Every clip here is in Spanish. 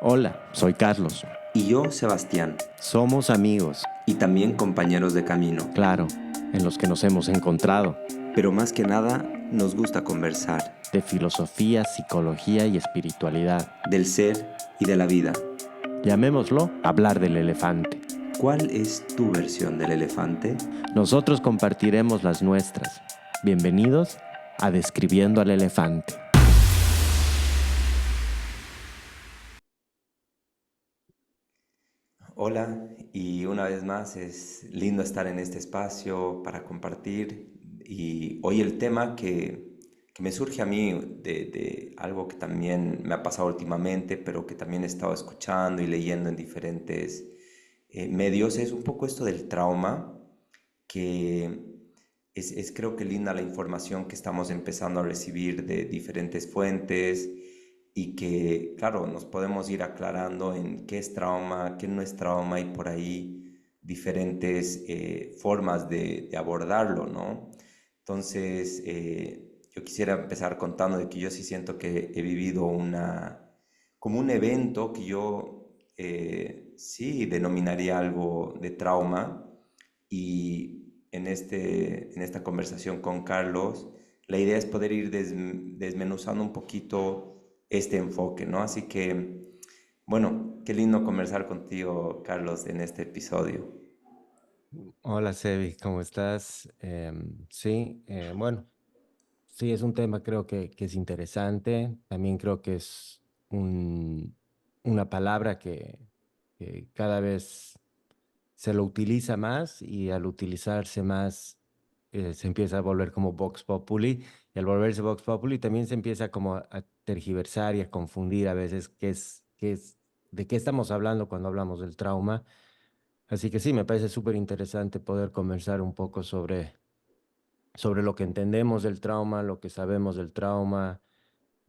Hola, soy Carlos. Y yo, Sebastián, Somos amigos, y también compañeros de camino. claro, en los que nos hemos encontrado, Pero más que nada, nos gusta conversar de filosofía, psicología y espiritualidad. del ser y de la vida. Llamémoslo hablar del elefante. ¿Cuál es tu versión del elefante? Nosotros compartiremos las nuestras. Bienvenidos a Describiendo al Elefante. Hola, y una vez más es lindo estar en este espacio para compartir. Y hoy el tema que me surge a mí de algo que también me ha pasado últimamente, pero que también he estado escuchando y leyendo en diferentes medios, es un poco esto del trauma, que es creo que linda la información que estamos empezando a recibir de diferentes fuentes y que, claro, nos podemos ir aclarando en qué es trauma, qué no es trauma y por ahí diferentes formas de abordarlo, ¿no? Entonces, yo quisiera empezar contando de que yo sí siento que he vivido como un evento que yo sí denominaría algo de trauma y en esta conversación con Carlos, la idea es poder ir desmenuzando un poquito este enfoque, ¿no? Así que, bueno, qué lindo conversar contigo, Carlos, en este episodio. Hola, Sebi, ¿cómo estás? Sí, bueno, sí, es un tema creo que es interesante. También creo que es una palabra que cada vez se lo utiliza más y al utilizarse más se empieza a volver como Vox Populi y al volverse Vox Populi también se empieza como a tergiversar y a confundir a veces de qué estamos hablando cuando hablamos del trauma. Así que sí, me parece súper interesante poder conversar un poco sobre lo que entendemos del trauma, lo que sabemos del trauma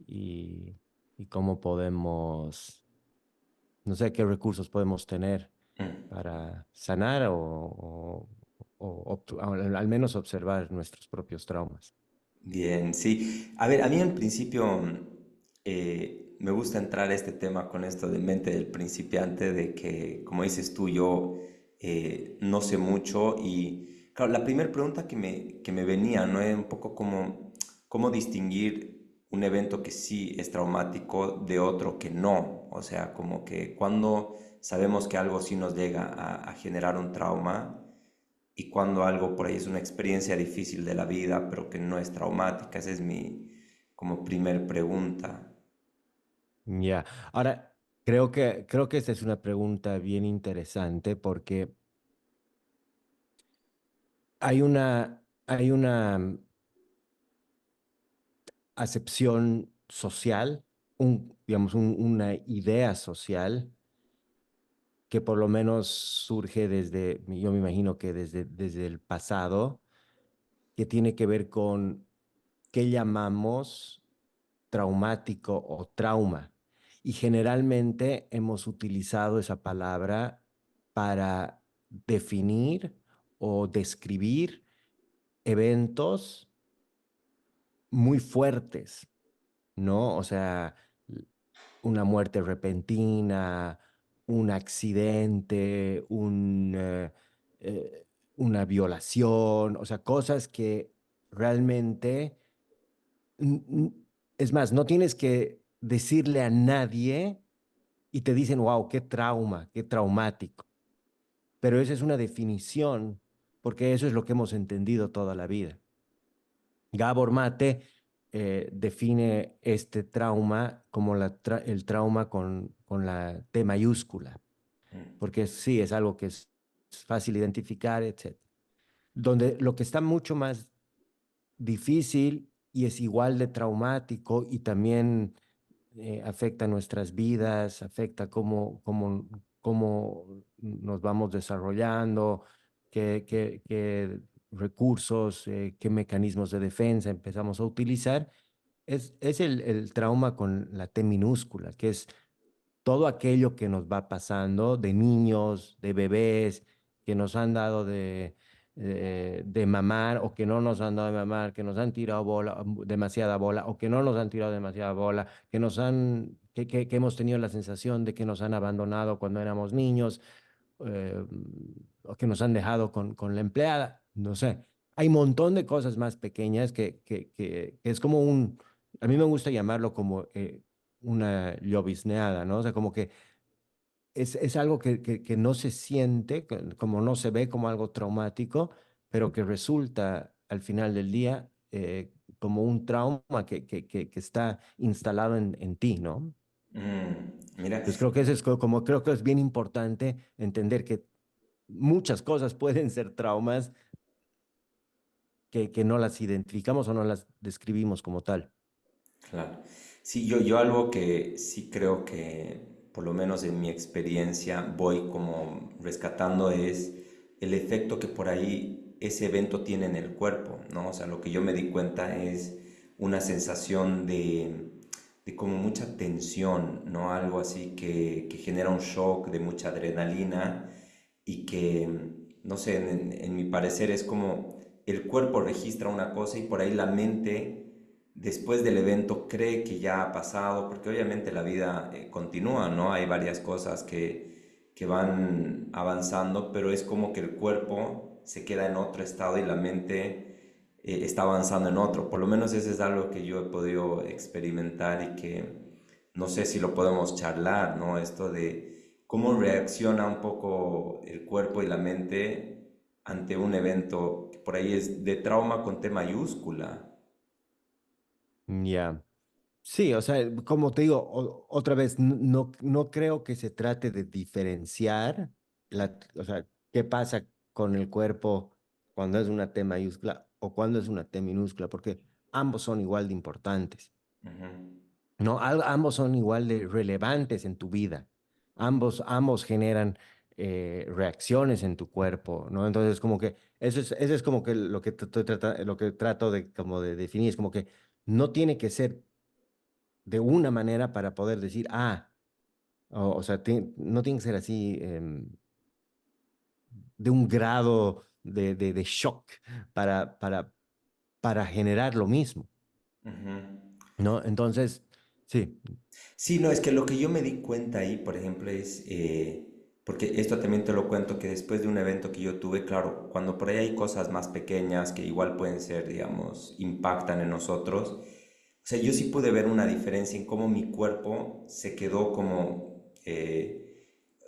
y, y cómo podemos, no sé, qué recursos podemos tener Mm. para sanar o al menos observar nuestros propios traumas. Bien, sí. A ver, a mí en principio me gusta entrar a este tema con esto de mente del principiante, de que, como dices tú, yo no sé mucho y, claro, la primera pregunta que me venía, ¿no? Es un poco como, cómo distinguir un evento que sí es traumático de otro que no. O sea, como que cuando sabemos que algo sí nos llega a generar un trauma y cuando algo por ahí es una experiencia difícil de la vida, pero que no es traumática. Esa es mi como primer pregunta. Ya, ahora creo que esta es una pregunta bien interesante porque hay una acepción social, digamos, una idea social que por lo menos surge yo me imagino que desde el pasado, que tiene que ver con qué llamamos traumático o trauma. Y generalmente hemos utilizado esa palabra para definir o describir eventos muy fuertes, ¿no? O sea, una muerte repentina, un accidente, una violación, o sea, cosas que realmente, n- n- es más, no tienes que decirle a nadie y te dicen, wow, qué trauma, qué traumático. Pero esa es una definición, porque eso es lo que hemos entendido toda la vida. Gabor Mate define este trauma como el trauma con la T mayúscula, porque sí, es algo que es fácil identificar, etc. Donde lo que está mucho más difícil y es igual de traumático y también afecta nuestras vidas, afecta cómo nos vamos desarrollando, qué recursos, qué mecanismos de defensa empezamos a utilizar, es el trauma con la T minúscula, que es todo aquello que nos va pasando de niños, de bebés, que nos han dado de mamar o que no nos han dado de mamar, que nos han tirado bola, demasiada bola o que no nos han tirado demasiada bola, que hemos tenido la sensación de que nos han abandonado cuando éramos niños, eh, o que nos han dejado con la empleada, no sé. Hay un montón de cosas más pequeñas que es como a mí me gusta llamarlo como una llovizneada, ¿no? O sea, como que es algo que no se siente, como no se ve como algo traumático, pero que resulta al final del día como un trauma que está instalado en ti, ¿no? Mira, Entonces creo que eso es como creo que es bien importante entender que muchas cosas pueden ser traumas que no las identificamos o no las describimos como tal. claro. Sí, yo algo que sí creo que, por lo menos en mi experiencia, voy como rescatando es el efecto que por ahí ese evento tiene en el cuerpo, ¿no? O sea, lo que yo me di cuenta es una sensación de como mucha tensión, ¿no? Algo así que genera un shock de mucha adrenalina y que, no sé, en mi parecer es como el cuerpo registra una cosa y por ahí la mente después del evento cree que ya ha pasado, porque obviamente la vida continúa, ¿no? Hay varias cosas que van avanzando, pero es como que el cuerpo se queda en otro estado y la mente está avanzando en otro. Por lo menos eso es algo que yo he podido experimentar y que no sé si lo podemos charlar, ¿no? Esto de cómo reacciona un poco el cuerpo y la mente ante un evento que por ahí es de trauma con T mayúscula. Ya. Sí, o sea, como te digo, otra vez, no creo que se trate de diferenciar o sea, qué pasa con el cuerpo cuando es una T mayúscula o cuando es una T minúscula, porque ambos son igual de importantes, Ujú, ¿no? Ambos son igual de relevantes en tu vida. Ambos generan reacciones en tu cuerpo, ¿no? Entonces, como que eso es como que lo que trato de, como de definir, es como que no tiene que ser de una manera para poder decir, o sea, no tiene que ser así de un grado de shock para generar lo mismo, ujú. ¿no? Entonces, sí, Sí, no, es que lo que yo me di cuenta ahí, por ejemplo, es, porque esto también te lo cuento, que después de un evento que yo tuve, claro, cuando por ahí hay cosas más pequeñas que igual pueden ser, digamos, impactan en nosotros, o sea, yo sí pude ver una diferencia en cómo mi cuerpo se quedó como,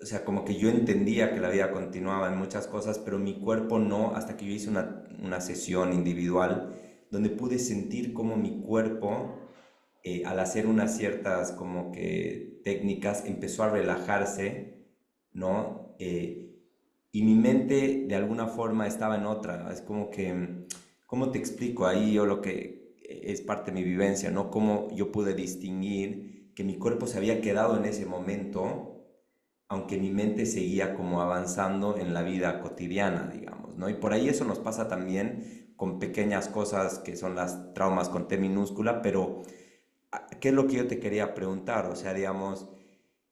o sea, como que yo entendía que la vida continuaba en muchas cosas, pero mi cuerpo no, hasta que yo hice una sesión individual donde pude sentir cómo mi cuerpo al hacer unas ciertas como que técnicas empezó a relajarse, ¿no? Y mi mente de alguna forma estaba en otra, es como que, ¿cómo te explico? Ahí yo lo que es parte de mi vivencia, ¿no? Cómo yo pude distinguir que mi cuerpo se había quedado en ese momento, aunque mi mente seguía como avanzando en la vida cotidiana, digamos, ¿no? Y por ahí eso nos pasa también con pequeñas cosas que son las traumas con T minúscula, pero ¿qué es lo que yo te quería preguntar? O sea, digamos,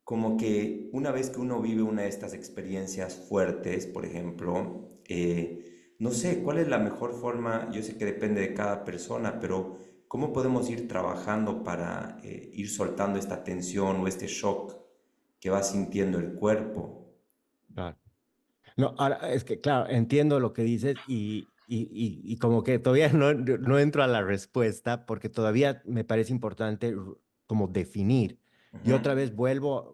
como que una vez que uno vive una de estas experiencias fuertes, por ejemplo, no sé, ¿cuál es la mejor forma? Yo sé que depende de cada persona, pero ¿cómo podemos ir trabajando para ir soltando esta tensión o este shock que va sintiendo el cuerpo? claro. No, ahora es que, claro, entiendo lo que dices y como que todavía no entro a la respuesta porque todavía me parece importante como definir. Y Ujú, otra vez vuelvo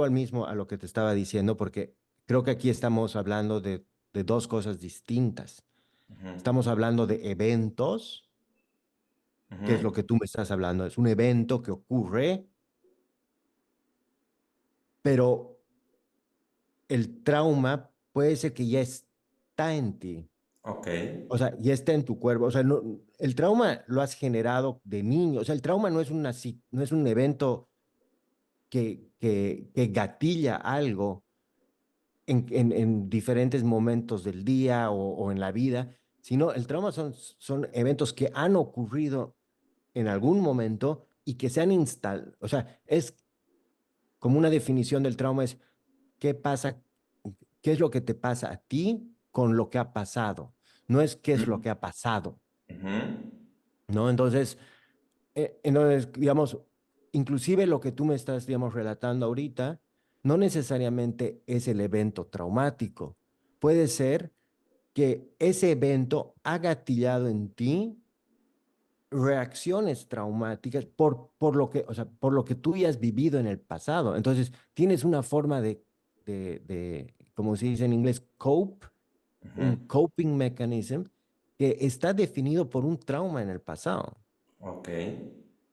al mismo, a lo que te estaba diciendo, porque creo que aquí estamos hablando de dos cosas distintas. ujú, Estamos hablando de eventos, que es ujú. lo que tú me estás hablando. Es un evento que ocurre, pero el trauma puede ser que ya está en ti. Ok. O sea, ya está en tu cuerpo. O sea, el trauma lo has generado de niño. O sea, el trauma no es un evento que gatilla algo en diferentes momentos del día o en la vida, sino el trauma son eventos que han ocurrido en algún momento y que se han instalado. O sea, es como una definición del trauma es qué pasa, qué es lo que te pasa a ti con lo que ha pasado. no es qué es lo Ujú, que ha pasado, ujú. ¿no? Entonces, digamos, inclusive lo que tú me estás, digamos, relatando ahorita, no necesariamente es el evento traumático. Puede ser que ese evento ha gatillado en ti reacciones traumáticas por lo que, o sea, por lo que tú ya has vivido en el pasado. Entonces, tienes una forma como se dice en inglés, un Ujú. coping mechanism que está definido por un trauma en el pasado. Ok,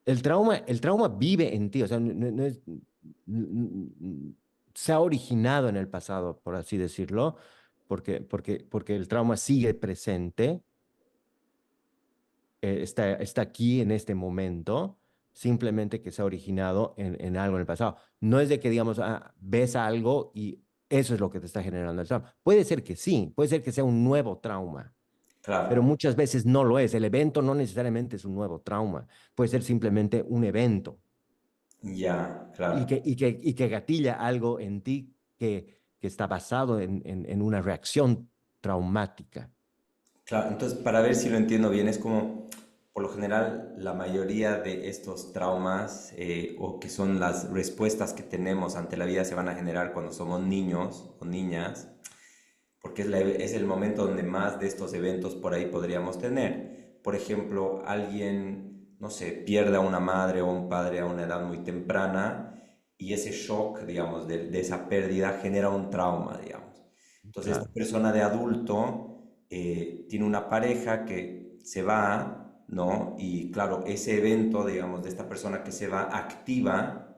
El trauma vive en ti, o sea, no es, se ha originado en el pasado, por así decirlo, porque el trauma sigue presente, está aquí en este momento, simplemente que se ha originado en algo en el pasado. No es de que, digamos, ves algo y eso es lo que te está generando el trauma. Puede ser que sí, puede ser que sea un nuevo trauma, pero claro, muchas veces no lo es. El evento no necesariamente es un nuevo trauma, puede ser simplemente un evento ya, y claro. que gatilla algo en ti que está basado en una reacción traumática. Claro, entonces para ver si lo entiendo bien, es como, por lo general, la mayoría de estos traumas o que son las respuestas que tenemos ante la vida se van a generar cuando somos niños o niñas, porque es el momento donde más de estos eventos por ahí podríamos tener. Por ejemplo, alguien, no sé, pierde a una madre o un padre a una edad muy temprana y ese shock, digamos, de esa pérdida genera un trauma, digamos. Entonces, esta Claro, persona de adulto tiene una pareja que se va, ¿no? Y claro, ese evento, digamos, de esta persona que se va activa,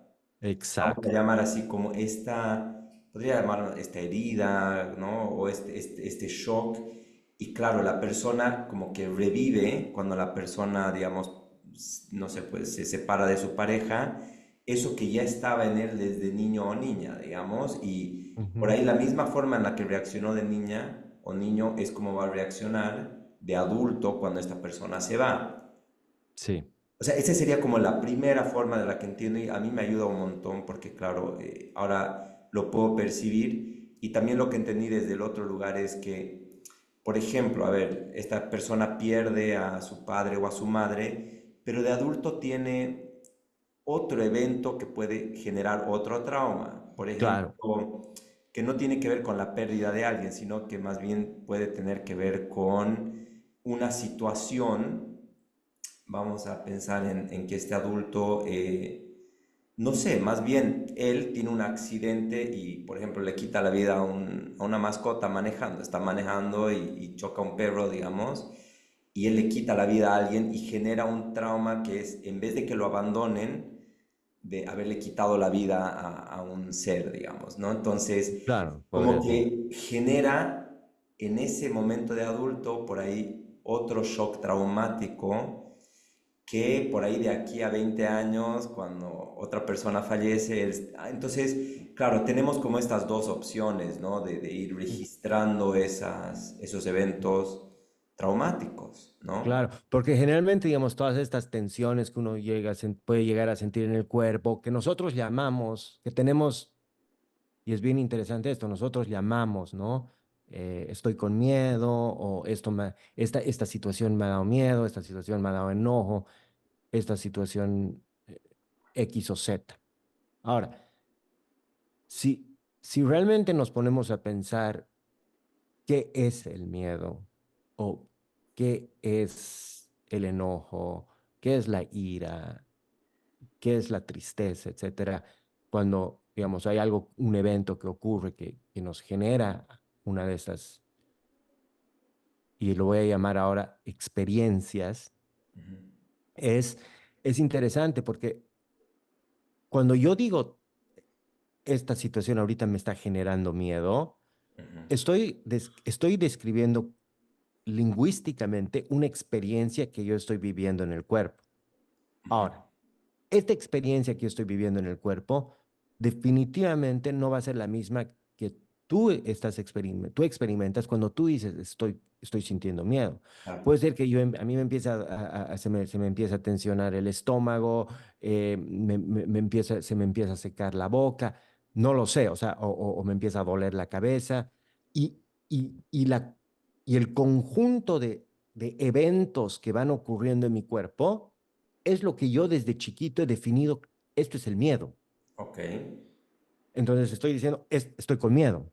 vamos a exacto, llamar así como esta, podría llamarlo esta herida, ¿no? O este shock. Y claro, la persona como que revive cuando la persona, digamos, no sé, pues se separa de su pareja, eso que ya estaba en él desde niño o niña, digamos, y por ujú, ahí la misma forma en la que reaccionó de niña o niño es como va a reaccionar de adulto cuando esta persona se va. sí, O sea, esa sería como la primera forma de la que entiendo y a mí me ayuda un montón porque, claro, ahora lo puedo percibir y también lo que entendí desde el otro lugar es que, por ejemplo, a ver, esta persona pierde a su padre o a su madre, pero de adulto tiene otro evento que puede generar otro trauma. Por claro, ejemplo, que no tiene que ver con la pérdida de alguien, sino que más bien puede tener que ver con una situación. Vamos a pensar en que este adulto, no sé, más bien él tiene un accidente y, por ejemplo, le quita la vida a una mascota manejando, está manejando y choca a un perro, digamos, y él le quita la vida a alguien y genera un trauma que es, en vez de que lo abandonen, de haberle quitado la vida a un ser, digamos, ¿no? Entonces, claro, como podría ser. que genera en ese momento de adulto por ahí otro shock traumático que por ahí de aquí a 20 años, cuando otra persona fallece, entonces, claro, tenemos como estas dos opciones, ¿no? De ir registrando esos eventos traumáticos, ¿no? Claro, porque generalmente, digamos, todas estas tensiones que uno puede llegar a sentir en el cuerpo, que nosotros llamamos, que tenemos, y es bien interesante esto, nosotros llamamos, ¿no? Estoy con miedo, o esta situación me ha dado miedo, esta situación me ha dado enojo, esta situación X o Z. Ahora, si realmente nos ponemos a pensar qué es el miedo o qué es el enojo, qué es la ira, qué es la tristeza, etcétera, cuando, digamos, hay algo, un evento que ocurre que nos genera una de estas, y lo voy a llamar ahora experiencias, es, es interesante porque cuando yo digo esta situación ahorita me está generando miedo, estoy describiendo lingüísticamente una experiencia que yo estoy viviendo en el cuerpo. Ahora, esta experiencia que yo estoy viviendo en el cuerpo definitivamente no va a ser la misma que tú experimentas cuando tú dices estoy sintiendo miedo. Claro. Puede ser que a mí me empieza se me empieza a tensionar el estómago, se me empieza a secar la boca, no lo sé, o sea, o me empieza a doler la cabeza y, y la Y el conjunto de eventos que van ocurriendo en mi cuerpo es lo que yo desde chiquito he definido, esto es el miedo. Ok. Entonces estoy diciendo, estoy con miedo,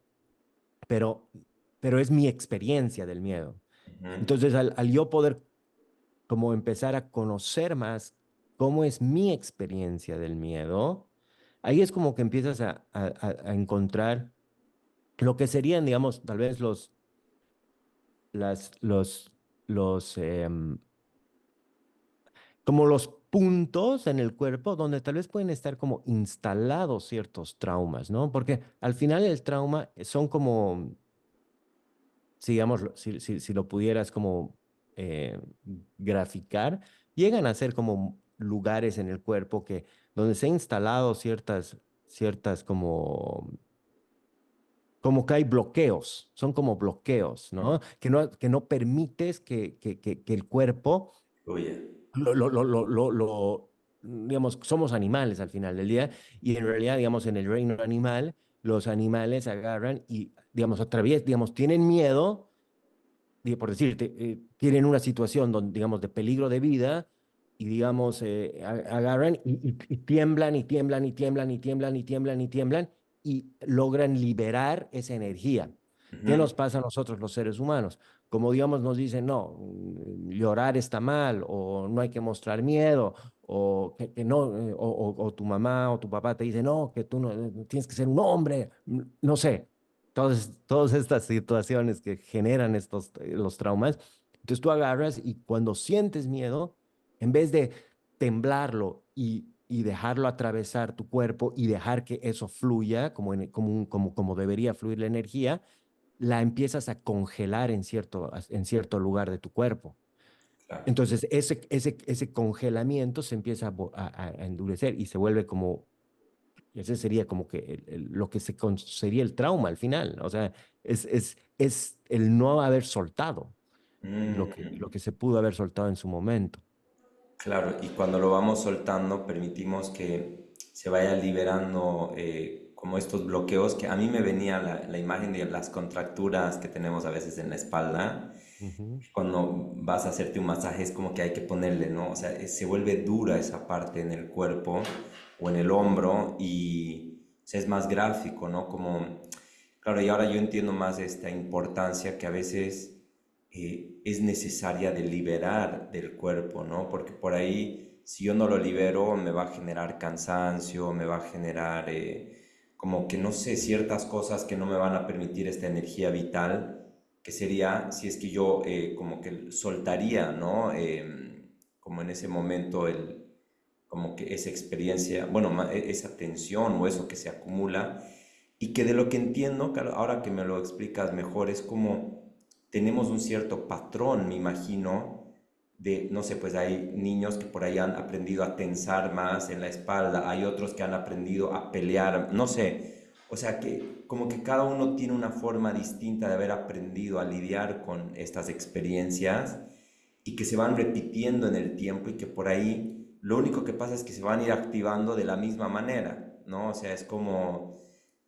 pero, pero es mi experiencia del miedo. Ujú. Entonces al yo poder como empezar a conocer más cómo es mi experiencia del miedo, ahí es como que empiezas a encontrar lo que serían, digamos, tal vez las, los, como los puntos en el cuerpo donde tal vez pueden estar como instalados ciertos traumas, ¿no? Porque al final el trauma son como, digamos, si lo pudieras como eh, graficar, llegan a ser como lugares en el cuerpo que donde se han instalado ciertas como que hay bloqueos, son como bloqueos, ¿no? Que no permites que el cuerpo Fluye. digamos, somos animales al final del día y en realidad, digamos, en el reino animal, los animales agarran y, digamos, atraviesan, digamos, tienen miedo, por decirte, tienen una situación donde, digamos, de peligro de vida y, digamos, agarran y tiemblan y tiemblan y tiemblan y tiemblan y tiemblan y tiemblan y logran liberar esa energía. ¿Qué Ujú. nos pasa a nosotros los seres humanos? Como digamos nos dicen, no, llorar está mal o no hay que mostrar miedo o que no, o tu mamá o tu papá te dice, no, que tú no, tienes que ser un hombre, no sé, todas estas situaciones que generan los traumas. Entonces tú agarras y cuando sientes miedo, en vez de temblarlo y dejarlo atravesar tu cuerpo y dejar que eso fluya como debería fluir la energía, la empiezas a congelar en cierto lugar de tu cuerpo. Claro. Entonces, ese congelamiento se empieza a endurecer y se vuelve como, ese sería como que lo que sería el trauma al final. O sea, es el no haber soltado lo que se pudo haber soltado en su momento. Claro, y cuando lo vamos soltando, permitimos que se vaya liberando como estos bloqueos, que a mí me venía la imagen de las contracturas que tenemos a veces en la espalda. Ujú. Cuando vas a hacerte un masaje es como que hay que ponerle, ¿no? O sea, se vuelve dura esa parte en el cuerpo o en el hombro y o sea, es más gráfico, ¿no? Como, claro, y ahora yo entiendo más esta importancia que a veces es necesaria de liberar del cuerpo, ¿no? Porque por ahí, si yo no lo libero, me va a generar cansancio, me va a generar como que, no sé, ciertas cosas que no me van a permitir esta energía vital, que sería si es que yo como que soltaría, ¿no? Como en ese momento como que esa experiencia, bueno, esa tensión o eso que se acumula y que de lo que entiendo, claro, ahora que me lo explicas mejor, es como tenemos un cierto patrón, me imagino, de, no sé, pues hay niños que por ahí han aprendido a tensar más en la espalda, hay otros que han aprendido a pelear, no sé, o sea que como que cada uno tiene una forma distinta de haber aprendido a lidiar con estas experiencias y que se van repitiendo en el tiempo y que por ahí lo único que pasa es que se van a ir activando de la misma manera, ¿no? O sea, es como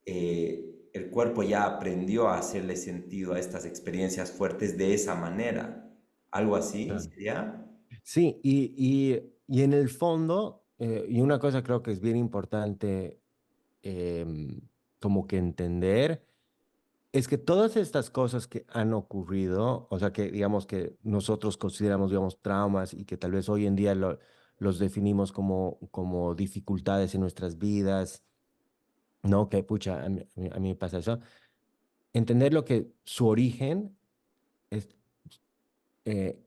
el cuerpo ya aprendió a hacerle sentido a estas experiencias fuertes de esa manera. Algo así Claro. sería. Sí, y en el fondo, y una cosa creo que es bien importante como que entender, es que todas estas cosas que han ocurrido, o sea, que digamos que nosotros consideramos, digamos, traumas y que tal vez hoy en día los definimos como dificultades en nuestras vidas, ¿no? Que pucha, a mí me pasa eso. Entender lo que su origen es, eh,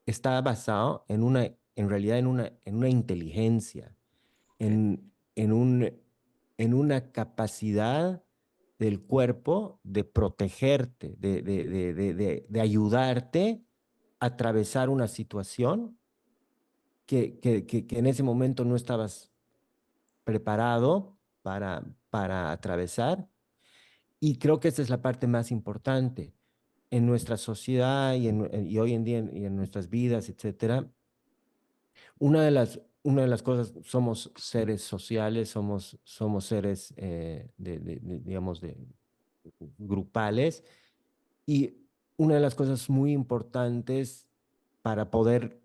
está basado en realidad en una inteligencia, Ok. en una capacidad del cuerpo de protegerte, de ayudarte a atravesar una situación que en ese momento no estabas preparado para atravesar. Y creo que esa es la parte más importante en nuestra sociedad y hoy en día y en nuestras vidas, etcétera. Una de las cosas, somos seres sociales, somos seres, digamos, grupales, y una de las cosas muy importantes para poder,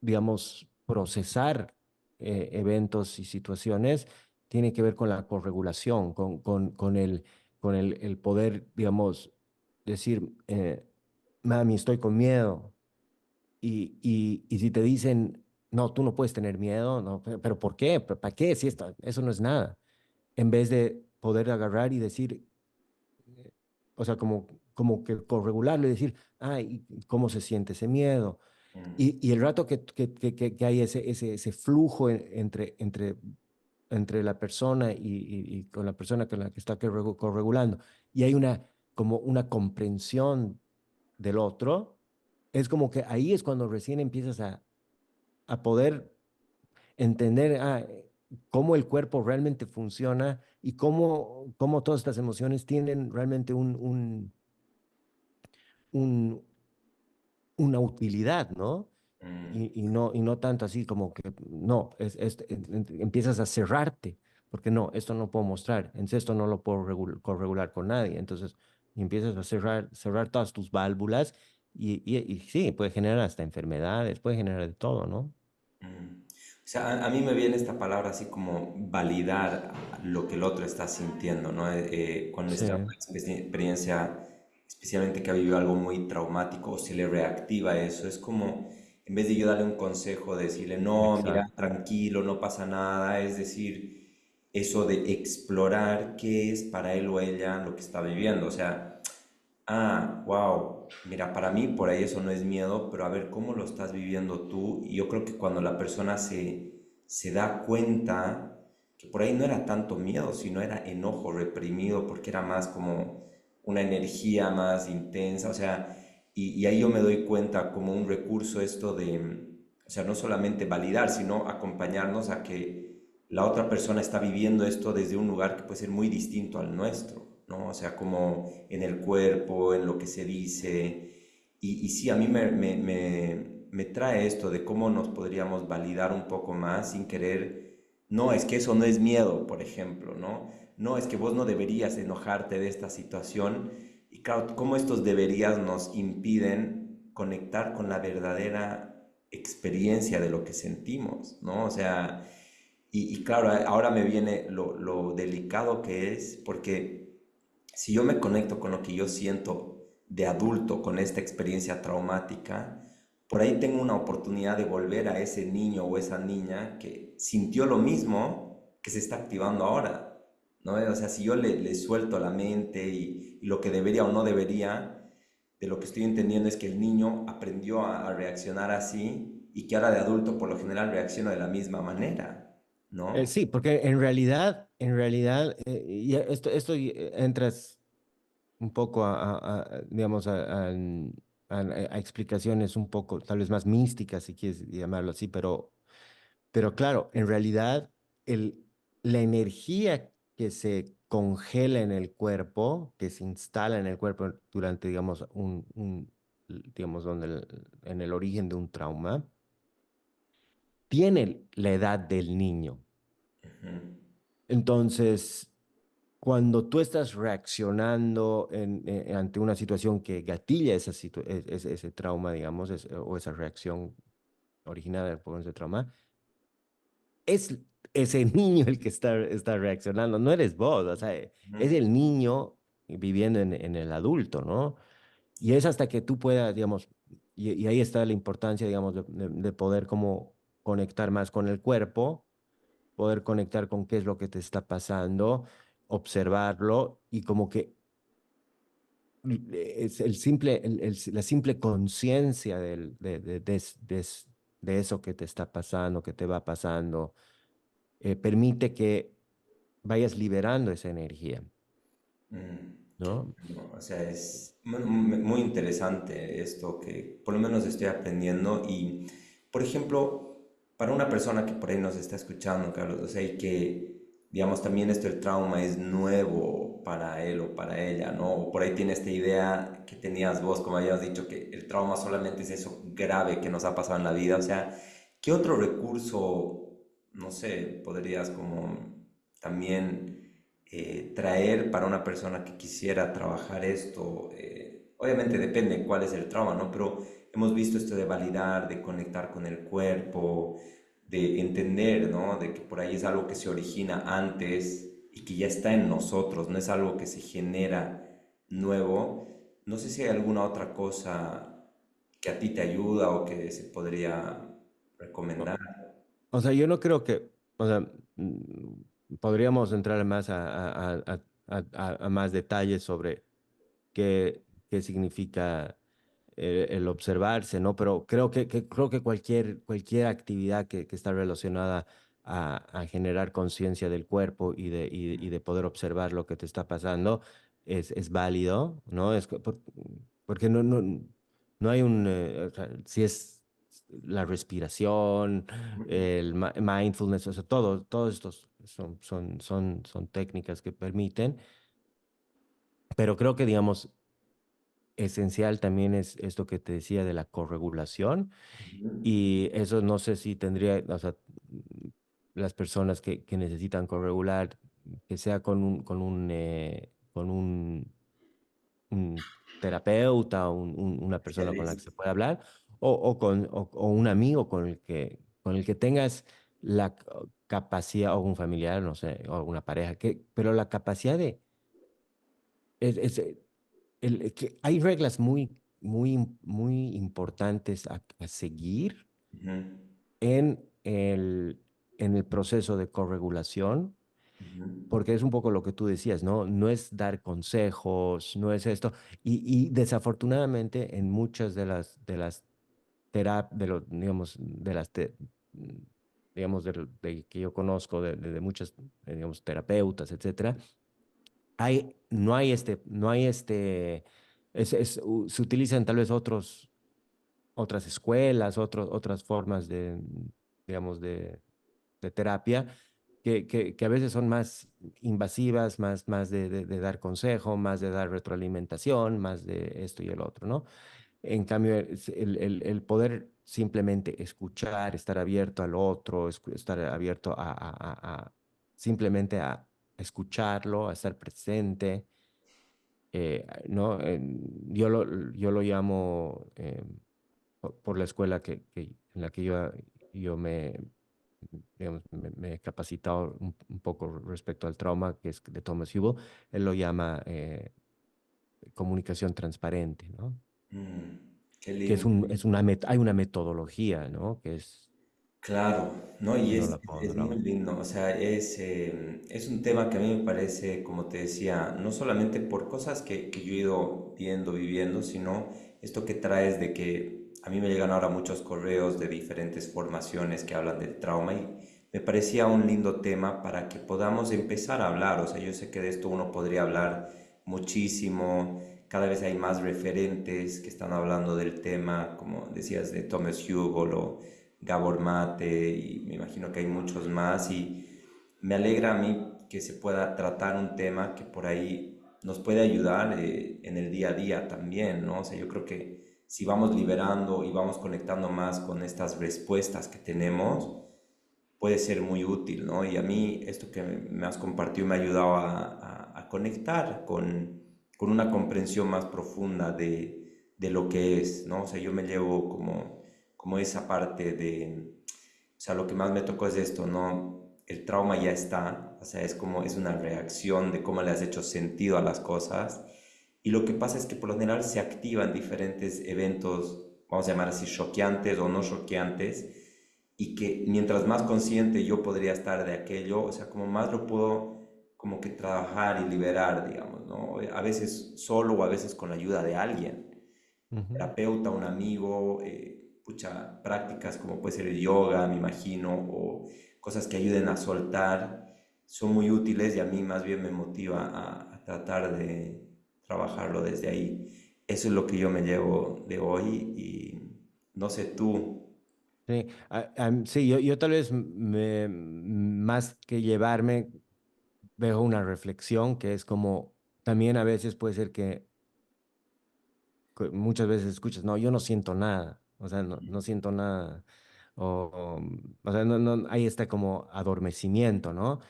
digamos, procesar eventos y situaciones tiene que ver con la corregulación, con el poder, digamos, decir, mami, estoy con miedo. Y si te dicen, no, tú no puedes tener miedo, no, pero ¿por qué? ¿Para qué? Si eso no es nada. En vez de poder agarrar y decir, o sea, como que corregularlo y decir, ay, ¿cómo se siente ese miedo? Mm, Y el rato que hay ese flujo entre la persona y con la persona con la que está corregulando, y hay como una comprensión del otro, es como que ahí es cuando recién empiezas a poder entender cómo el cuerpo realmente funciona y cómo todas estas emociones tienen realmente un, una utilidad, ¿no? mm, Y no tanto así como que, no, empiezas a cerrarte, porque no, esto no puedo mostrar, entonces esto no lo puedo corregular con nadie, entonces empiezas a cerrar todas tus válvulas y sí, puede generar hasta enfermedades, puede generar de todo, ¿no? mm. O sea, a mí me viene esta palabra así como validar lo que el otro está sintiendo, ¿no? Cuando Sí, está en una experiencia, especialmente que ha vivido algo muy traumático o se le reactiva eso, es como, en vez de yo darle un consejo, decirle, no, mira, exacto. tranquilo, no pasa nada, es decir, eso de explorar qué es para él o ella lo que está viviendo, o sea, wow. Mira, para mí por ahí eso no es miedo, pero a ver cómo lo estás viviendo tú. Y yo creo que cuando la persona se da cuenta que por ahí no era tanto miedo, sino era enojo reprimido, porque era más como una energía más intensa. O sea, y ahí yo me doy cuenta como un recurso esto de, o sea, no solamente validar, sino acompañarnos a que la otra persona está viviendo esto desde un lugar que puede ser muy distinto al nuestro, ¿no? O sea, como en el cuerpo, en lo que se dice. Y sí, a mí me trae esto de cómo nos podríamos validar un poco más sin querer, no, es que eso no es miedo, por ejemplo, ¿no? No, es que vos no deberías enojarte de esta situación. Y claro, cómo estos deberías nos impiden conectar con la verdadera experiencia de lo que sentimos, ¿no? O sea, y claro, ahora me viene lo delicado que es, porque si yo me conecto con lo que yo siento de adulto, con esta experiencia traumática, por ahí tengo una oportunidad de volver a ese niño o esa niña que sintió lo mismo que se está activando ahora, ¿no? O sea, si yo le suelto la mente y lo que debería o no debería, de lo que estoy entendiendo es que el niño aprendió a reaccionar así y que ahora de adulto por lo general reacciona de la misma manera, ¿no? Sí, porque en realidad, y esto entras un poco digamos, a explicaciones un poco, tal vez más místicas, si quieres llamarlo así, pero claro, en realidad, la energía que se congela en el cuerpo, que se instala en el cuerpo durante, digamos, digamos, en el origen de un trauma, tiene la edad del niño. Entonces, cuando tú estás reaccionando ante una situación que gatilla ese trauma, digamos, o esa reacción originada por ese trauma, es ese niño el que está reaccionando, no eres vos, o sea, es Ujú. el niño viviendo en el adulto, ¿no? Y es hasta que tú puedas, digamos, y ahí está la importancia, digamos, de poder como conectar más con el cuerpo, poder conectar con qué es lo que te está pasando, observarlo y como que es la simple conciencia de eso que te está pasando, que te va pasando, permite que vayas liberando esa energía, Mm. ¿no? No, o sea, es muy interesante esto que por lo menos estoy aprendiendo y, por ejemplo, para una persona que por ahí nos está escuchando, Carlos, o sea, y que, digamos, también esto el trauma es nuevo para él o para ella, ¿no? O por ahí tiene esta idea que tenías vos, como habías dicho, que el trauma solamente es eso grave que nos ha pasado en la vida, o sea, ¿qué otro recurso, no sé, podrías como también traer para una persona que quisiera trabajar esto? obviamente depende cuál es el trauma, ¿no? Pero hemos visto esto de validar, de conectar con el cuerpo, de entender, ¿no? De que por ahí es algo que se origina antes y que ya está en nosotros, no es algo que se genera nuevo. No sé si hay alguna otra cosa que a ti te ayuda o que se podría O, recomendar. o sea, yo no creo que, o sea, podríamos entrar más a más detalles sobre qué significa el observarse, ¿no? Pero creo que cualquier actividad que está relacionada a generar conciencia del cuerpo y de poder observar lo que te está pasando es válido, ¿no? Porque no hay o sea, si es la respiración, el mindfulness, o sea, todos estos son técnicas que permiten, pero creo que, digamos, esencial también es esto que te decía de la corregulación y eso no sé si tendría, o sea, las personas que necesitan corregular, que sea un terapeuta o una persona con la que se Especialista. pueda hablar o un amigo con el que tengas la capacidad o un familiar, no sé, o una pareja, pero la capacidad de... es, que hay reglas muy importantes a seguir Ujú, en el proceso de corregulación, ujú. porque es un poco lo que tú decías, ¿no? No es dar consejos, no es esto. Y desafortunadamente en muchas de las terapias, digamos, digamos, que yo conozco, de muchas, digamos, terapeutas, etcétera, no hay se utilizan tal vez otras escuelas, otras formas digamos, de terapia que a veces son más invasivas, más de dar consejo, más de dar retroalimentación, más de esto y el otro, ¿no? En cambio, el poder simplemente escuchar, estar abierto al otro, estar abierto simplemente a escucharlo, a estar presente, ¿no? Yo lo llamo, por la escuela en la que yo digamos, me he capacitado un poco respecto al trauma, que es de Thomas Hubel, él lo llama comunicación transparente, ¿no? Mm, qué Que lindo. hay una metodología, ¿no? Que es, Claro, ¿no? Y no es la muy hago. lindo, o sea, es un tema que a mí me parece, como te decía, no solamente por cosas que yo he ido viendo, viviendo, sino esto que traes de que a mí me llegan ahora muchos correos de diferentes formaciones que hablan del trauma y me parecía un lindo tema para que podamos empezar a hablar, o sea, yo sé que de esto uno podría hablar muchísimo, cada vez hay más referentes que están hablando del tema, como decías, de Thomas Hugel o Gabor Mate y me imagino que hay muchos más y me alegra a mí que se pueda tratar un tema que por ahí nos puede ayudar en el día a día también, ¿no? O sea, yo creo que si vamos liberando y vamos conectando más con estas respuestas que tenemos, puede ser muy útil, ¿no? Y a mí esto que me has compartido me ha ayudado a conectar con una comprensión más profunda de lo que es, ¿no? O sea, yo me llevo como esa parte de, o sea, lo que más me tocó es esto, ¿no? El trauma ya está, o sea, es como, es una reacción de cómo le has hecho sentido a las cosas. Y lo que pasa es que por lo general se activan diferentes eventos, vamos a llamar así, choqueantes o no choqueantes, y que mientras más consciente yo podría estar de aquello, o sea, como más lo puedo como que trabajar y liberar, digamos, ¿no? A veces solo o a veces con la ayuda de alguien, Ujú. terapeuta, un amigo, pucha, prácticas como puede ser el yoga, me imagino, o cosas que ayuden a soltar, son muy útiles y a mí más bien me motiva a tratar de trabajarlo desde ahí. Eso es lo que yo me llevo de hoy y no sé tú. Sí, sí, yo tal vez más que llevarme, veo una reflexión que es como, también a veces puede ser que muchas veces escuchas, no, yo no siento nada, o sea, no siento nada, o sea, ahí está como adormecimiento, ¿no?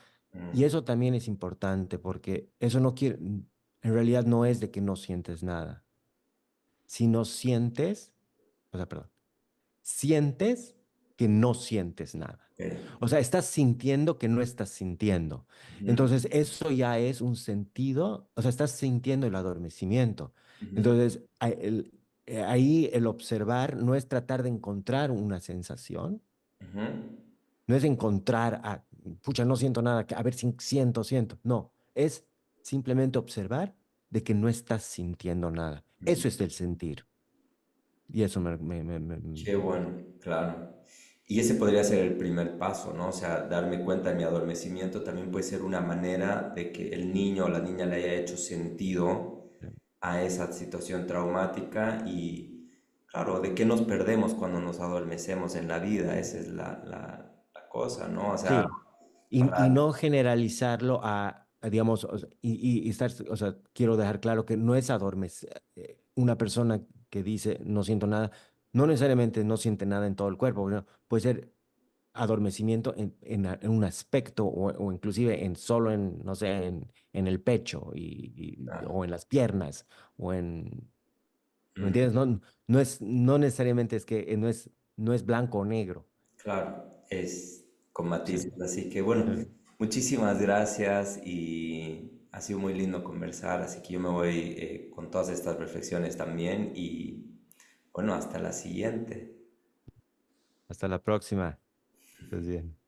Y Mm, eso también es importante porque eso no quiere, en realidad no es de que no sientes nada, si no sientes, o sea, perdón, sientes que no sientes nada. Ok. O sea, estás sintiendo que no estás sintiendo. Ujú, Entonces, eso ya es un sentido, o sea, estás sintiendo el adormecimiento. ujú, Entonces, ahí el observar no es tratar de encontrar una sensación, ujú, no es encontrar, pucha, no siento nada, a ver si siento. No, es simplemente observar de que no estás sintiendo nada. ujú. Eso es el sentir. Y eso Qué bueno, claro. Y ese podría ser el primer paso, ¿no? O sea, darme cuenta de mi adormecimiento también puede ser una manera de que el niño o la niña le haya hecho sentido a esa situación traumática y, claro, ¿de qué nos perdemos cuando nos adormecemos en la vida? Esa es la cosa, ¿no? O sea, sí, y para... no generalizarlo digamos, o sea, y estar, o sea, quiero dejar claro que no es adormecer. Una persona que dice no siento nada, no necesariamente no siente nada en todo el cuerpo, ¿no? Puede ser adormecimiento en un aspecto o inclusive en solo en, no sé, en el pecho Ah, o en las piernas o ¿me mm, entiendes? No, no necesariamente es que no es blanco o negro. claro, es con Sí, matices. Así que bueno, sí. muchísimas gracias y ha sido muy lindo conversar. Así que yo me voy con todas estas reflexiones también y bueno, hasta la siguiente. Hasta la próxima. Que estés bien.